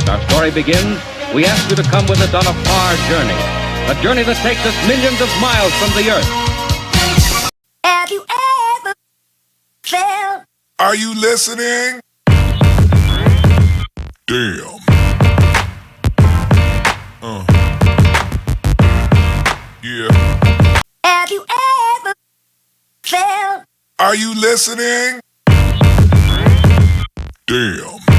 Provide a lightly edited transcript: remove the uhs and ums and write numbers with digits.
Our story begins. We ask you to come with us on a far journey. A journey that takes us millions of miles from the earth. Have you ever felt? Are you listening? Damn. Yeah. Have you ever felt? Are you listening? Damn.